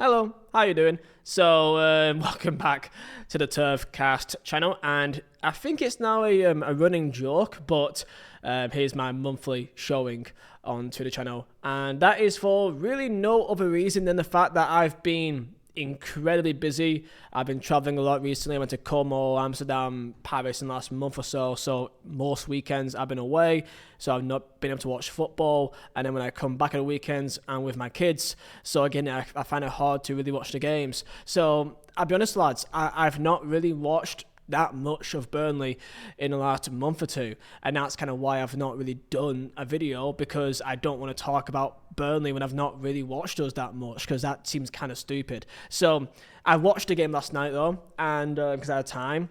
Hello, how you doing? So, welcome back to the Turfcast channel, and I think it's now a running joke, but here's my monthly showing onto the channel, and that is for really no other reason than the fact that I've been incredibly busy. I've been traveling a lot recently. I went to Como, Amsterdam, Paris in the last month or so most weekends I've been away, so I've not been able to watch football, and then when I come back at the weekends, I'm with my kids, so again I find it hard to really watch the games. So I'll be honest, lads, I've not really watched that much of Burnley in the last month or two, and that's kind of why I've not really done a video, because I don't want to talk about Burnley when I've not really watched us that much, because that seems kind of stupid. So I watched the game last night though, and because I had time,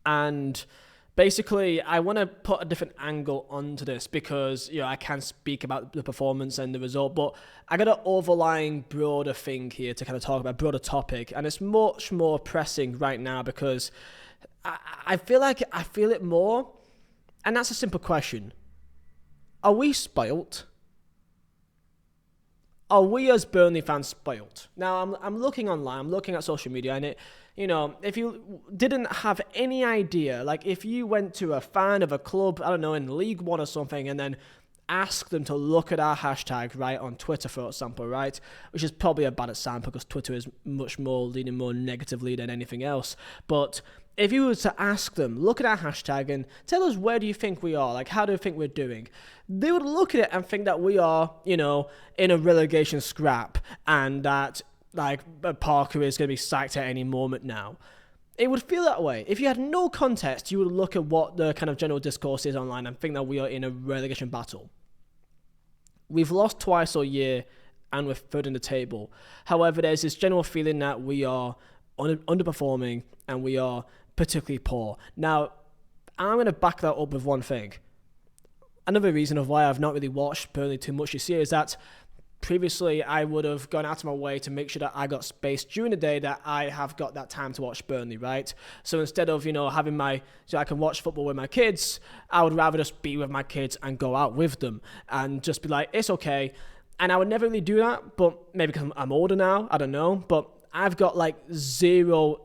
and basically I want to put a different angle onto this, because I can speak about the performance and the result, but I got an overlying broader thing here to kind of talk about, a broader topic, and it's much more pressing right now because I feel like I feel it more, and that's a simple question. Are we spoilt? Are we as Burnley fans spoilt? Now, I'm looking online, I'm looking at social media, and if you didn't have any idea, like if you went to a fan of a club, I don't know, in League One or something, and then ask them to look at our hashtag, right, on Twitter, for example, right, which is probably a bad example because Twitter is much more leaning more negatively than anything else, but if you were to ask them, look at our hashtag and tell us where do you think we are, like how do you think we're doing, they would look at it and think that we are, in a relegation scrap, and that like Parker is going to be sacked at any moment now. It would feel that way. If you had no context, you would look at what the kind of general discourse is online and think that we are in a relegation battle. We've lost twice all year and we're third in the table. However, there's this general feeling that we are underperforming and we are particularly poor. Now, I'm going to back that up with one thing. Another reason of why I've not really watched Burnley too much this year is that previously I would have gone out of my way to make sure that I got space during the day, that I have got that time to watch Burnley, right? So instead of, having so I can watch football with my kids, I would rather just be with my kids and go out with them and just be like, it's okay. And I would never really do that, but maybe because I'm older now, I don't know, but I've got like zero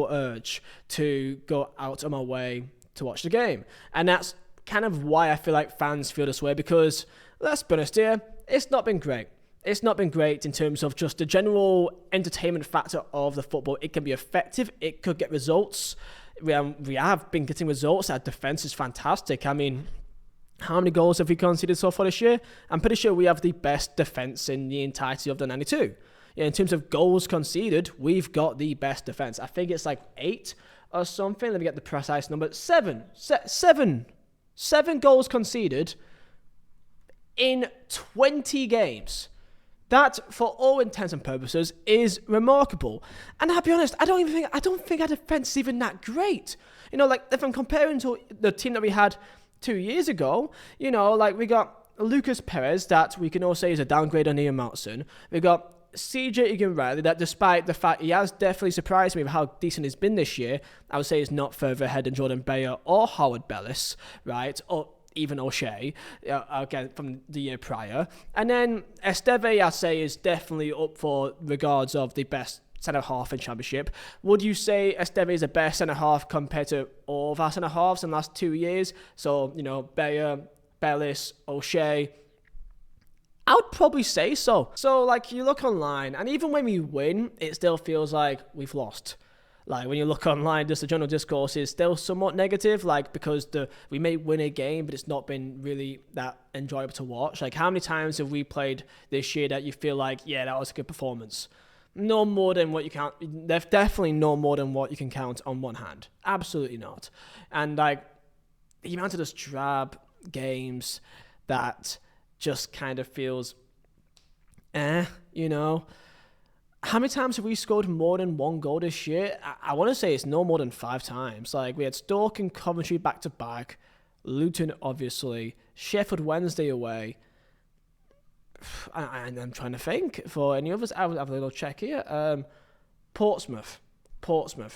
urge to go out of my way to watch the game. And that's kind of why I feel like fans feel this way, because let's be honest here, it's not been great. It's not been great in terms of just the general entertainment factor of the football. It can be effective. It could get results. We have been getting results. Our defense is fantastic. I mean, how many goals have we conceded so far this year? I'm pretty sure we have the best defense in the entirety of the 92. In terms of goals conceded, we've got the best defense. I think it's like 8 or something. Let me get the precise number. 7 goals conceded in 20 games. That, for all intents and purposes, is remarkable. And I'll be honest, I don't think our defense is even that great. Like if I'm comparing to the team that we had 2 years ago, like we got Lucas Perez, that we can all say is a downgrade on Ian Mountson. We got CJ Egan-Riley, that despite the fact he has definitely surprised me with how decent he's been this year, I would say he's not further ahead than Jordan Bayer or Howard Bellis, right? Or even O'Shea, again, from the year prior. And then Esteve, I'd say, is definitely up for regards of the best centre-half in Championship. Would you say Esteve is the best centre-half compared to all of our centre-halves in the last 2 years? So, Bayer, Bellis, O'Shea, I would probably say so. So, like, you look online, and even when we win, it still feels like we've lost. Like, when you look online, just the general discourse is still somewhat negative, like, because we may win a game, but it's not been really that enjoyable to watch. Like, how many times have we played this year that you feel like, yeah, that was a good performance? No more than what you count. Definitely no more than what you can count on one hand. Absolutely not. And, like, the amount of just drab games that just kind of feels, How many times have we scored more than one goal this year? I want to say it's no more than 5 times. Like, we had Stoke and Coventry back-to-back, Luton, obviously, Sheffield Wednesday away, and I'm trying to think for any others. I'll have a little check here. Portsmouth,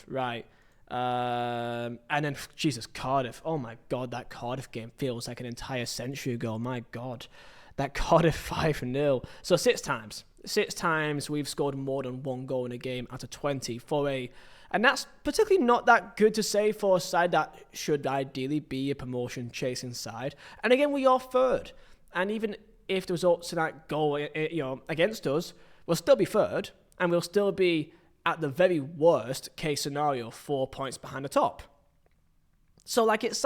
right. And then, Jesus, Cardiff. Oh, my God, that Cardiff game feels like an entire century ago. My God. That Cardiff 5-0. So 6 times. 6 times we've scored more than 1 goal in a game out of 20 and that's particularly not that good to say for a side that should ideally be a promotion chasing side. And again, we are third. And even if the results tonight go, against us, we'll still be third, and we'll still be, at the very worst case scenario, 4 points behind the top. So, it's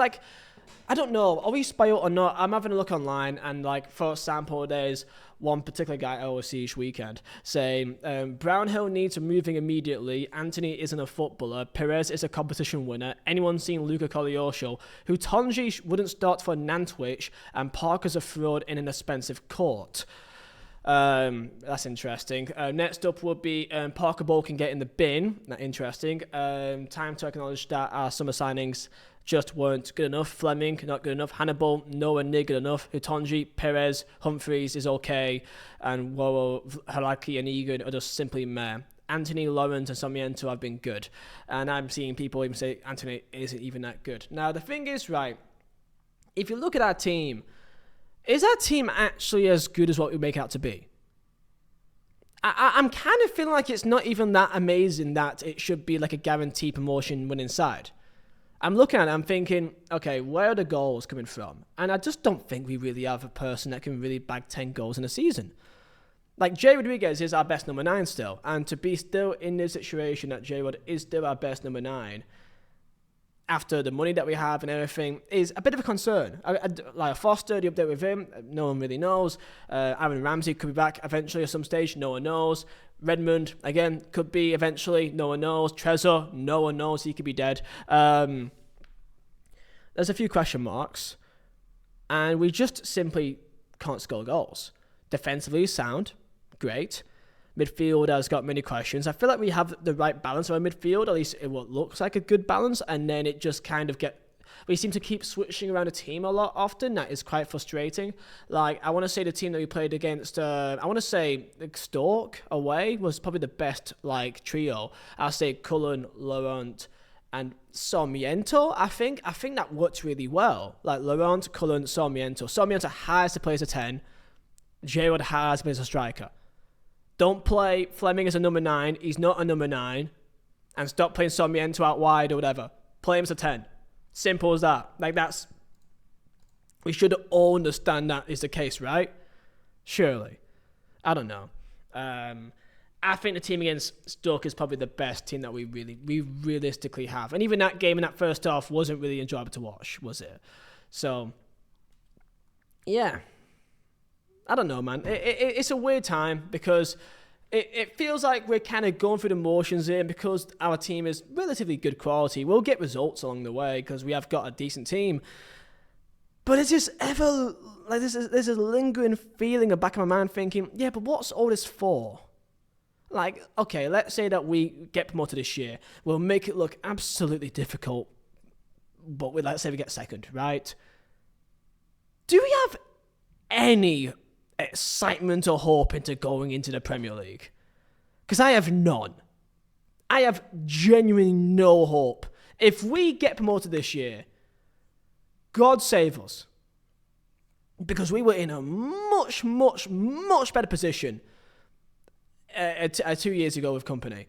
I don't know, are we spoiled or not? I'm having a look online, and for example, there's one particular guy I always see each weekend saying, Brownhill needs moving immediately, Anthony isn't a footballer, Perez is a competition winner, anyone seen Luca Cogliosho, who Tonji wouldn't start for Nantwich, and Parker's a fraud in an expensive court. That's interesting. Next up would be Parker Ball can get in the bin. That's interesting. Time to acknowledge that our summer signings just weren't good enough. Fleming, not good enough. Hannibal, nowhere near good enough. Utonji, Perez, Humphreys is okay. And Woro, Halaki, and Egan are just simply meh. Anthony, Lawrence, and Sarmiento have been good. And I'm seeing people even say Anthony isn't even that good. Now, the thing is, right, if you look at our team, is our team actually as good as what we make out to be? I'm kind of feeling like it's not even that amazing that it should be like a guaranteed promotion winning side. I'm looking at it, I'm thinking, okay, where are the goals coming from? And I just don't think we really have a person that can really bag 10 goals in a season. Jay Rodriguez is our best number 9 still. And to be still in this situation that J Rod is still our best number 9, after the money that we have and everything, is a bit of a concern. Foster, the update with him, no one really knows. Aaron Ramsey could be back eventually at some stage, no one knows. Redmond, again, could be eventually, no one knows. Trezor, no one knows, he could be dead. There's a few question marks, and we just simply can't score goals. Defensively sound, great. Midfield has got many questions. I feel like we have the right balance of our midfield, at least it what looks like a good balance, and then it just kind of we seem to keep switching around the team a lot often. That is quite frustrating. I want to say the team that we played against, I want to say Stork away was probably the best trio. I'll say Cullen, Laurent, and Sarmiento. I think that worked really well. Laurent, Cullen, Sarmiento. Sarmiento has to play as a 10. J-Rod has to play as a striker. Don't play Fleming as a number 9. He's not a number 9. And stop playing Sarmiento out wide or whatever. Play him as a 10. Simple as that. We should all understand that is the case, right? Surely. I don't know. I think the team against Stoke is probably the best team that we realistically have. And even that game in that first half wasn't really enjoyable to watch, was it? So, yeah. I don't know, man. It's a weird time because it feels like we're kind of going through the motions here, and because our team is relatively good quality, we'll get results along the way because we have got a decent team. But it's just ever, there's this lingering feeling in the back of my mind thinking, yeah, but what's all this for? Okay, let's say that we get promoted this year. We'll make it look absolutely difficult, but let's say we get second, right? Do we have any excitement or hope into going into the Premier League? Because I have none. I have genuinely no hope. If we get promoted this year, God save us. Because we were in a much, much, much better position 2 years ago with Company.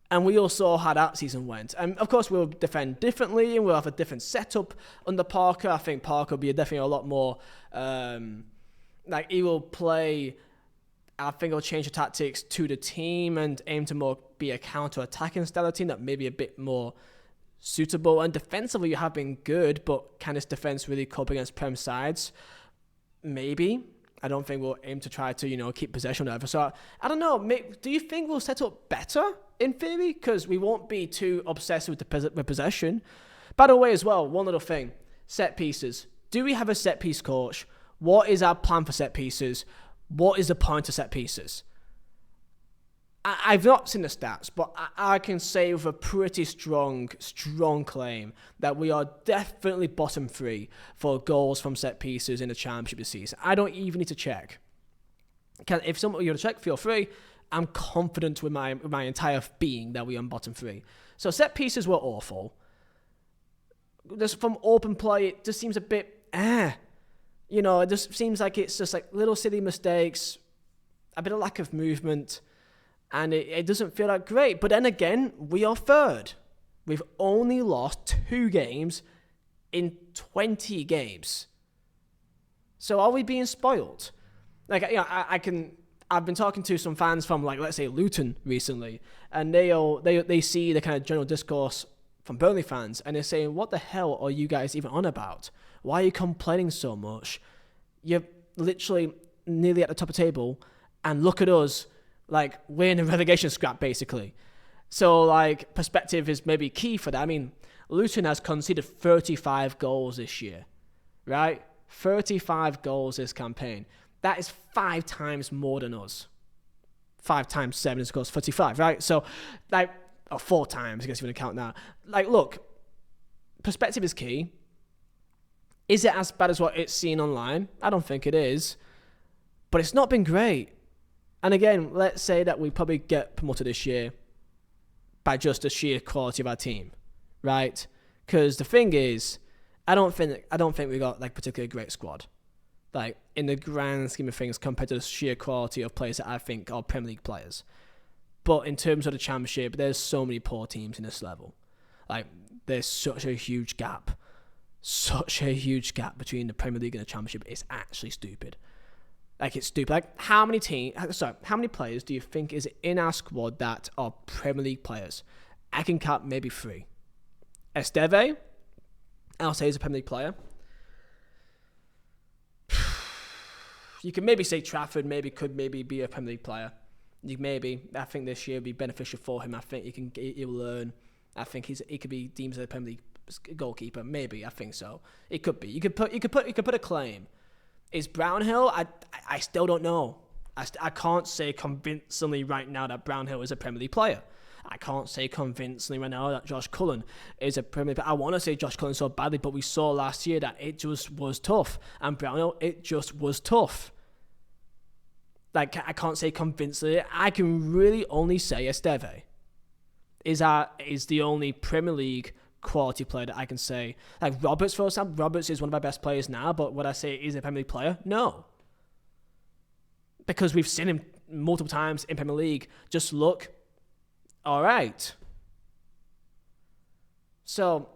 And we all saw how that season went. And of course, we'll defend differently and we'll have a different setup under Parker. I think Parker will be definitely a lot more... he will play... I think he'll change the tactics to the team and aim to more be a counter-attacking style of team that may be a bit more suitable. And defensively, you have been good, but can this defense really cope against Prem sides? Maybe. I don't think we'll aim to try to, keep possession or whatever. So, I don't know. Do you think we'll set up better, in theory? Because we won't be too obsessed with the possession. By the way, as well, one little thing. Set pieces. Do we have a set piece coach? What is our plan for set pieces? What is the point of set pieces? I've not seen the stats, but I can say with a pretty strong claim that we are definitely bottom 3 for goals from set pieces in the Championship this season. I don't even need to check. If someone you want to check, feel free. I'm confident with my entire being that we are on bottom 3. So set pieces were awful. Just from open play, it just seems a bit it just seems like it's just like little silly mistakes. a bit of lack of movement, and it doesn't feel that great. But then again, we are third. We've only lost 2 games in 20 games. So are we being spoiled? Like, you know, I've been talking to some fans from, like, let's say Luton recently, and they see the kind of general discourse from Burnley fans, and they're saying, what the hell are you guys even on about? Why are you complaining so much? You're literally nearly at the top of the table, and look at us, like, we're in a relegation scrap, basically. So, like, perspective is maybe key for that. I mean, Luton has conceded 35 goals this year, right? 35 goals this campaign. That is 5 times more than us. 5 times 7 is, of course, 35, right? So, like, or 4 times, I guess if you want to count that. Like, look, perspective is key. Is it as bad as what it's seen online? I don't think it is. But it's not been great. And again, let's say that we probably get promoted this year by just the sheer quality of our team, right? Because the thing is, I don't think we got, like, particularly a great squad. Like, in the grand scheme of things, compared to the sheer quality of players that I think are Premier League players. But in terms of the Championship, there's so many poor teams in this level. Like, there's such a huge gap. Such a huge gap between the Premier League and the Championship. It's actually stupid. Like, it's stupid. Like, how many players do you think is in our squad that are Premier League players? I can count maybe 3. Esteve, I'll say, is a Premier League player. You can maybe say Trafford could be a Premier League player. I think this year would be beneficial for him. I think he'll learn. I think he could be deemed as a Premier League goalkeeper. Maybe, I think so. It could be. You could put a claim. Is Brownhill? I still don't know. I can't say convincingly right now that Brownhill is a Premier League player. I can't say convincingly right now that Josh Cullen is a Premier League player. I want to say Josh Cullen so badly, but we saw last year that it just was tough. And Brownhill, it just was tough. Like, I can't say convincingly. I can really only say Esteve is the only Premier League quality player that I can say. Like, Roberts, for example. Roberts is one of our best players now, but would I say he's a Premier League player? No. Because we've seen him multiple times in Premier League just look all right. So,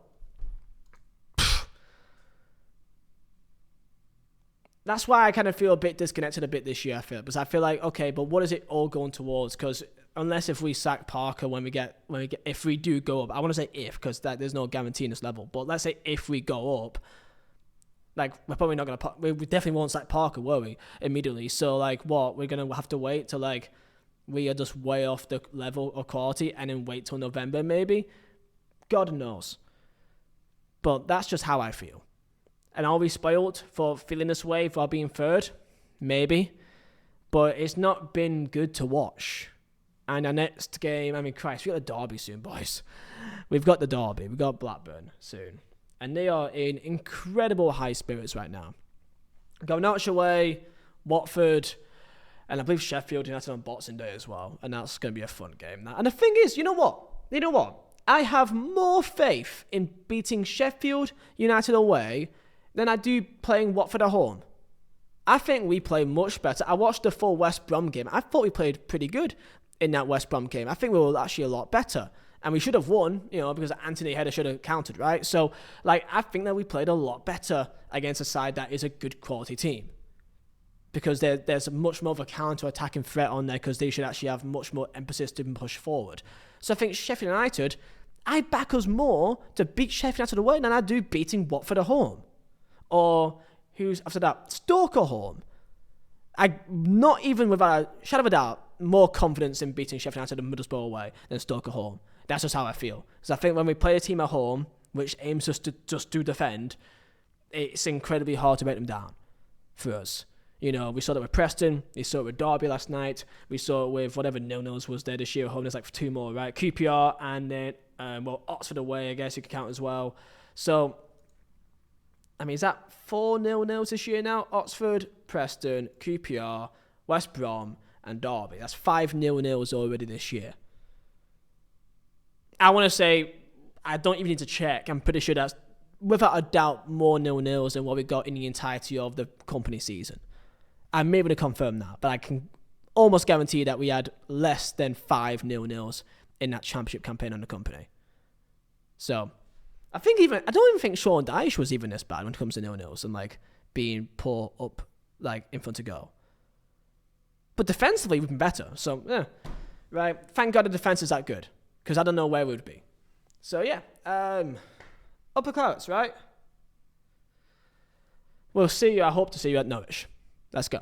that's why I kind of feel a bit disconnected a bit this year, I feel. Because I feel like, okay, but what is it all going towards? Because unless if we sack Parker if we do go up, I want to say if, because there's no guarantee in this level, but let's say if we go up, like, we're probably not going to, we definitely won't sack Parker, will we, immediately? So, like, what, we're going to have to wait till, like, we are just way off the level of quality and then wait till November, maybe? God knows. But that's just how I feel. And are we spoiled for feeling this way, for being third? Maybe. But it's not been good to watch. And our next game, I mean, Christ, we've got the derby soon, boys. We've got the derby. We've got Blackburn soon. And they are in incredible high spirits right now. Got Norwich away, Watford, and I believe Sheffield United on Boxing Day as well. And that's going to be a fun game. And the thing is, you know what? I have more faith in beating Sheffield United away than I do playing Watford at home. I think we play much better. I watched the full West Brom game. I thought we played pretty good in that West Brom game. I think we were actually a lot better. And we should have won, because Anthony Header should have counted, right? So, like, I think that we played a lot better against a side that is a good quality team. Because there's much more of a counter-attacking threat on there, because they should actually have much more emphasis to push forward. So I think Sheffield United, I back us more to beat Sheffield United away than I do beating Watford at home. Or, who's after that? Stoke at home. I not even without a shadow of a doubt, more confidence in beating Sheffield United and Middlesbrough away than Stoke at home. That's just how I feel. Because I think when we play a team at home, which aims just to defend, it's incredibly hard to break them down for us. We saw that with Preston, we saw it with Derby last night, we saw it with whatever nil-nils was there this year at home. There's like 2 more, right? QPR and then, Oxford away, I guess you could count as well. So, I mean, is that 4 nil-nils this year now? Oxford, Preston, QPR, West Brom, and Derby. That's 5 nil-nils already this year. I want to say, I don't even need to check. I'm pretty sure that's, without a doubt, more nil-nils than what we got in the entirety of the company season. I'm maybe to confirm that, but I can almost guarantee that we had less than 5 0-0s in that championship campaign on the company. So I don't even think Sean Dyche was even this bad when it comes to 0-0s and like being put up like in front of goal. But defensively, we've been better. So yeah, right. Thank God the defense is that good, because I don't know where we would be. So yeah, upper cards, right? We'll see you. I hope to see you at Norwich. Let's go.